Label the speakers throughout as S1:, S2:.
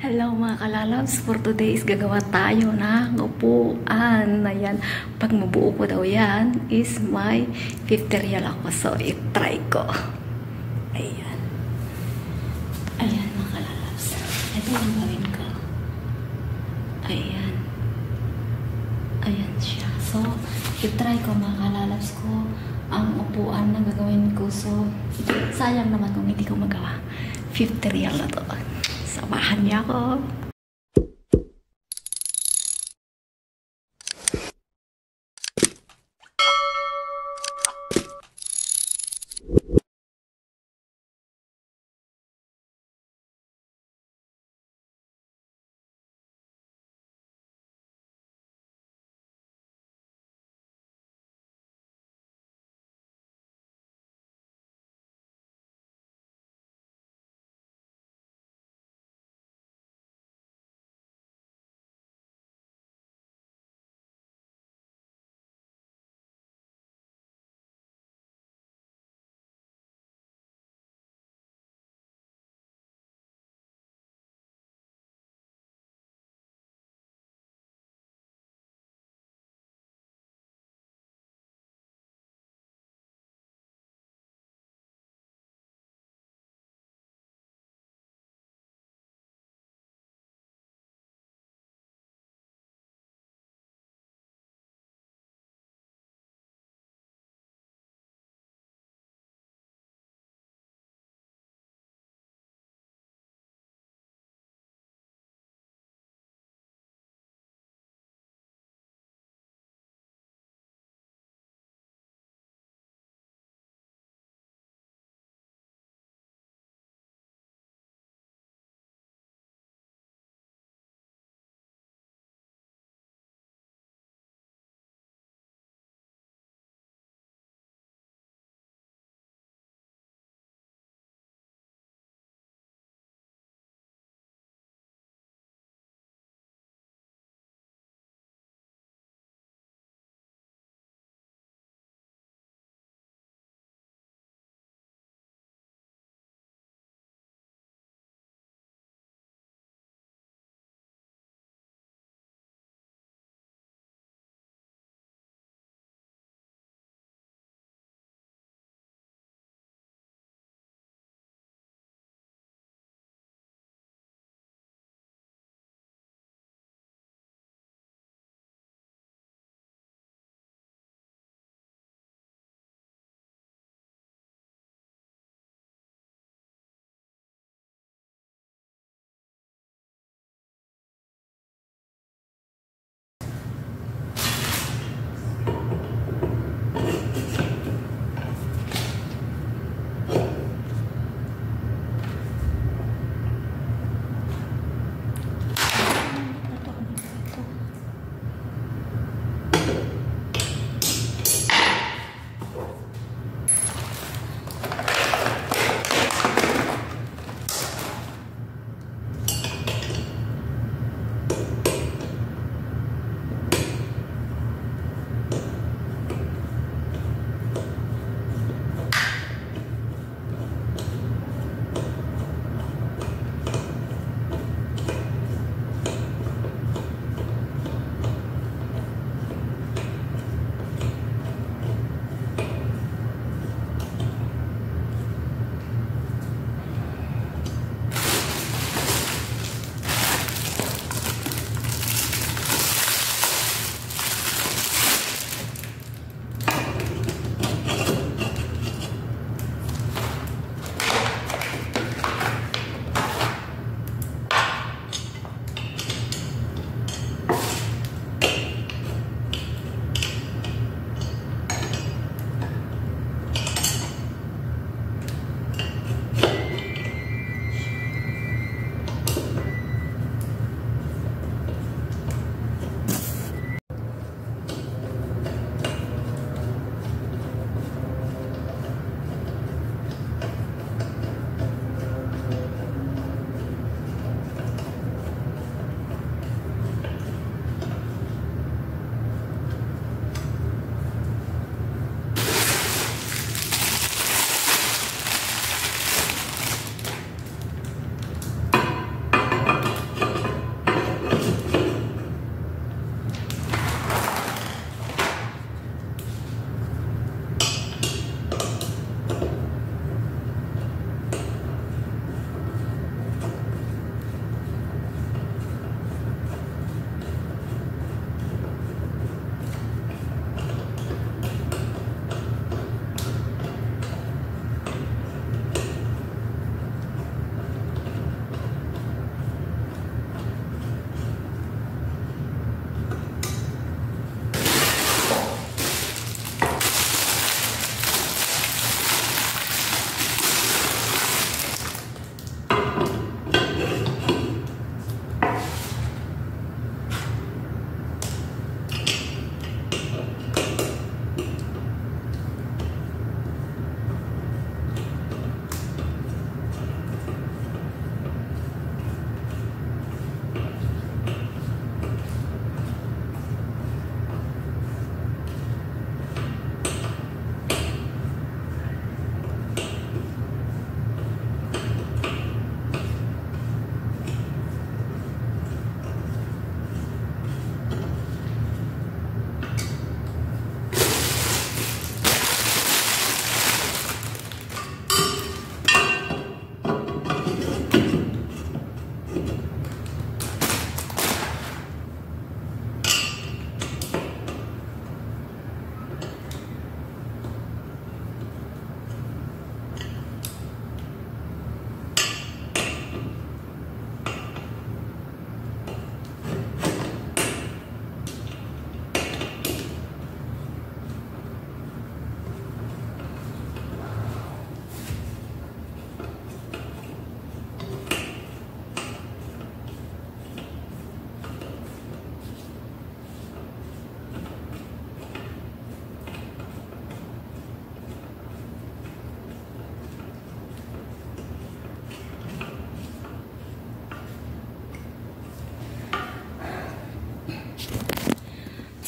S1: Hello mga kalalabs, for today is gagawa tayo ng upuan. Ayan, pag mabuo ko daw yan is may 50 real ako. So, i-try ko. Ayan. Ayan mga kalalabs. Ito yung gawin ko. Ayan. Ayan siya. So, i-try ko mga kalalabs ko ang upuan na gagawin ko. So, sayang naman kung hindi ko magawa. 50 real na to. Samahan niya ako.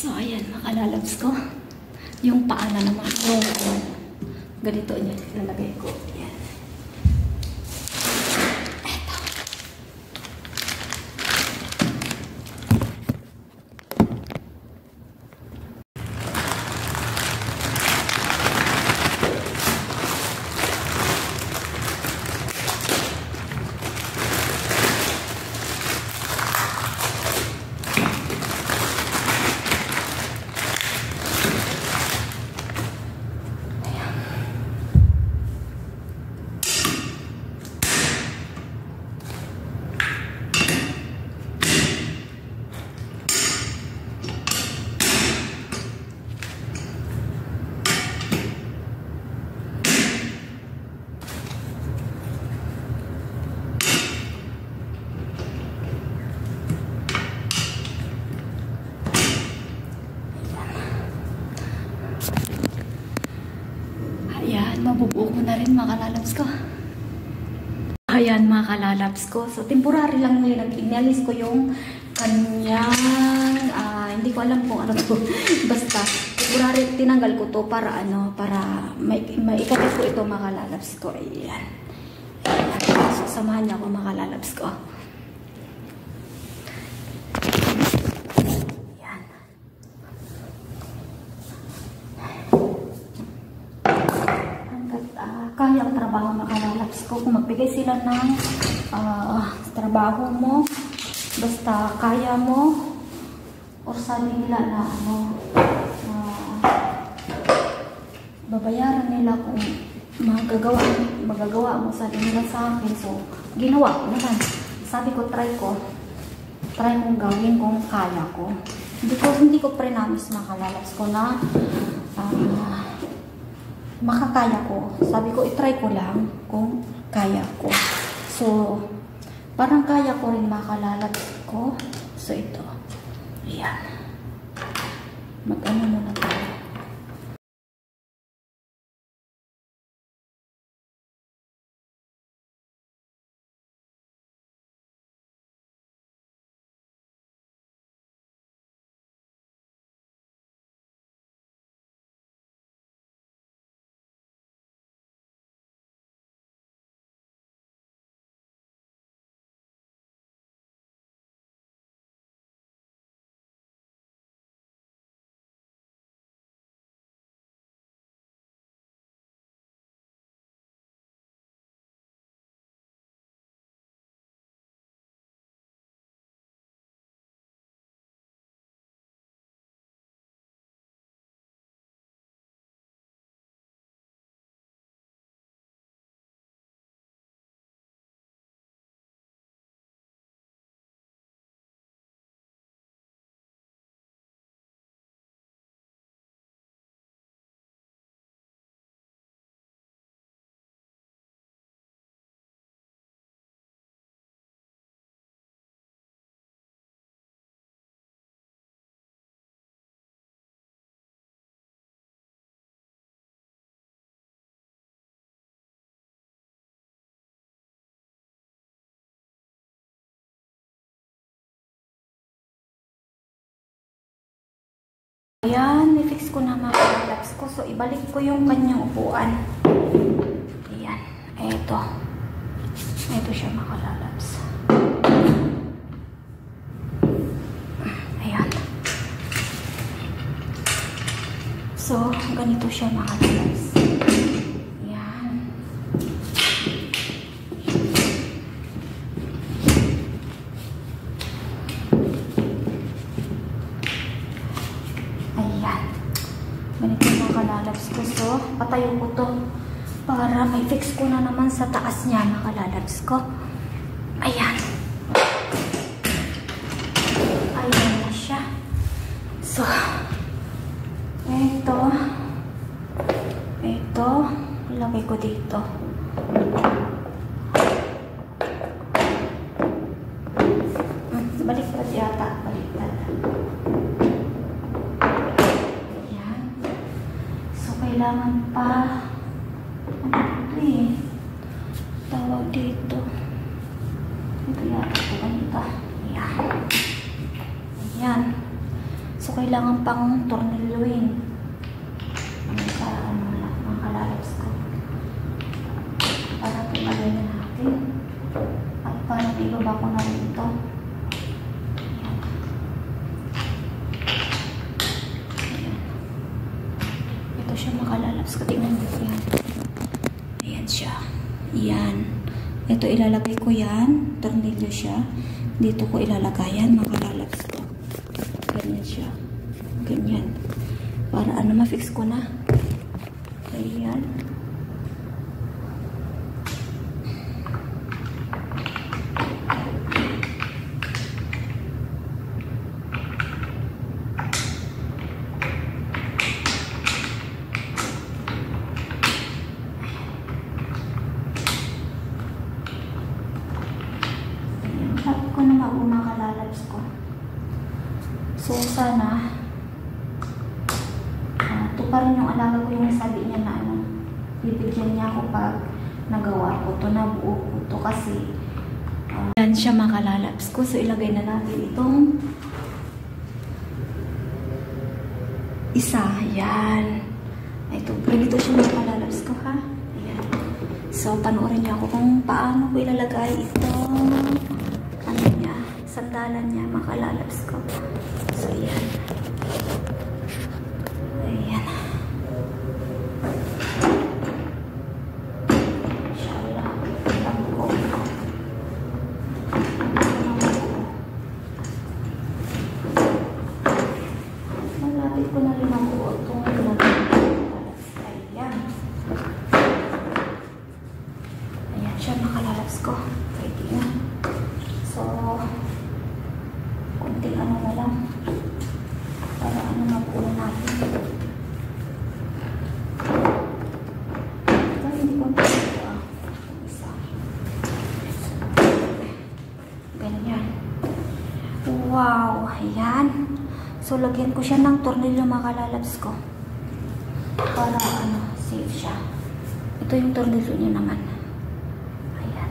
S1: So, ayan, makalalabs ko. Yung paa na naman. Yung ganito niya. Lalagay ko. Ayan. Eto. Ayan, mabubuo ko na rin mga kalalabs ko. Ayan mga kalalabs ko. So, temporary lang nila. Inalis ko yung kanyang, hindi ko alam kung ano to. Basta, temporary tinanggal ko to para ano, para maikabit ko ito mga kalalabs ko. Ayan. Ayan. So, samahan niya ako mga kalalabs ko. Kaya ang trabaho makalalabs ko. Kung magbigay sila ng trabaho mo, basta kaya mo, or sabi nila na ano, babayaran nila kung magagawa mo, sabi nila sa akin. So, ginawa ko naman. Sabi ko, try kong gawin kung kaya ko. Hindi ko pre-namis makalalabs ko na makakaya ko. Sabi ko, itry ko lang kung kaya ko. So, parang kaya ko rin makalalabs ko. So, ito. Ayan. Mag-ano muna tayo. Ayan, i-fix ko na mga kalalabs ko. So, ibalik ko yung kanyang upuan. Ayan. Ito. Ito siya mga kalalabs. Ayan. So, ganito siya mga kalalabs. Ayan. Ganito mga kalalabs ko. So, patayo ko to para may fix ko na naman sa taas niya mga kalalabs ko. Ayan. Ayan na siya. So, ito. Lagay ko dito. Baliktad yata. Baliktad. Kailangan pa ano ito tawag dito ito yata ito ganito. Ayan. So So, kailangan pang tornilyoin. Mga kalalabs ko. Para tingnan na natin. At parang ibaba ko na rin ito. Ayan. Ito siya mga kalalabs ko. Tingnan mo yan. Ayan siya. Ayan. Ito ilalagay ko yan. Tornilyo siya. Dito ko ilalagay yan mga kalalabs ko. Ganyan siya. Ganyan. Para ano ma-fix ko na. Ayan. Sabi ko na mga kalalabs ko. So, sana ito pa rin yung alaga ko yung sabi niya na ano, bibigyan niya ako pag nagawa ko to, nabuo ko to kasi yan siya mga kalalabs ko. So, ilagay na natin itong isa. Yan. Ito, ganito siya mga kalalabs ko ha. Ayan. So, panoorin niyo ako kung paano ko ilalagay itong ano niya, sandalan niya mga kalalabs ko. So, ayan. Ayan. Inshallah. Alam ko. Malapit ko na rin ang buo itong ilagay. Ayan. Ayan siya mga kalalabs ko. Pwede na. So, kunting ano na lang. Para ano mabuo natin. Ito, hindi ko ito. Isa. Ganyan. Wow! Ayan. So, lagyan ko siya ng tornilyo mga kalalabs ko. Para ano, safe siya. Ito yung tornilyo niya naman. Ayan.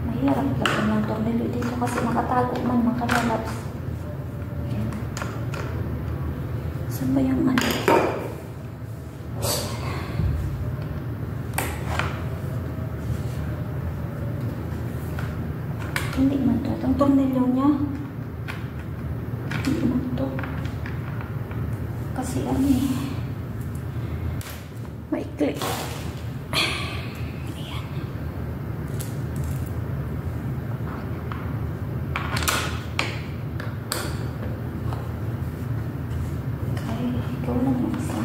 S1: Mahirap lagyan ng tornilyo dito kasi nakatago man mga kalalabs. Ayan. Saan ba yung ano? Hindi man to. Itong tornilyo niya. Hindi man to. Kasi ano eh. Maikli. Ayan. Ay, ikaw lang yung isa.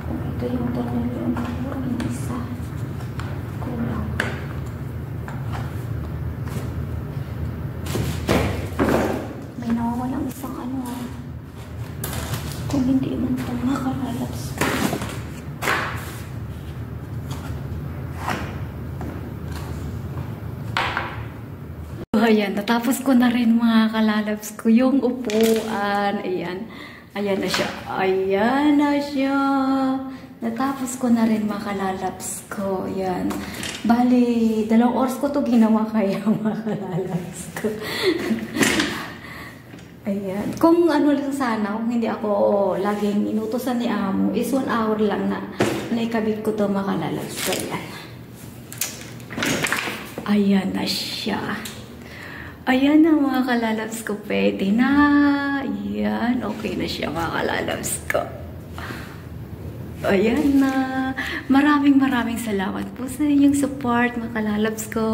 S1: Kung ito yung tornilyo niya, puro yung isa. Kulang. Nawawalang isang ano kung hindi man ito mga kalalabs. Ayan, natapos ko na rin mga kalalabs ko yung upuan. Ayan, ayan na siya. Ayan na siya. Natapos ko na rin mga kalalabs ko. Ayan. Bali, 2 oras ko to ginawa kaya mga kalalabs ko. Ayan. Kung ano lang sana, kung hindi ako laging inutosan ni Amo, is 1 hour lang na naikabit ko to mga kalalabs ko. Ayan. Ayan na siya. Ayan na mga kalalabs ko. Pwede na. Ayan. Okay na siya mga kalalabs ko. Ayan na. Maraming salamat po sa inyong support mga kalalabs ko.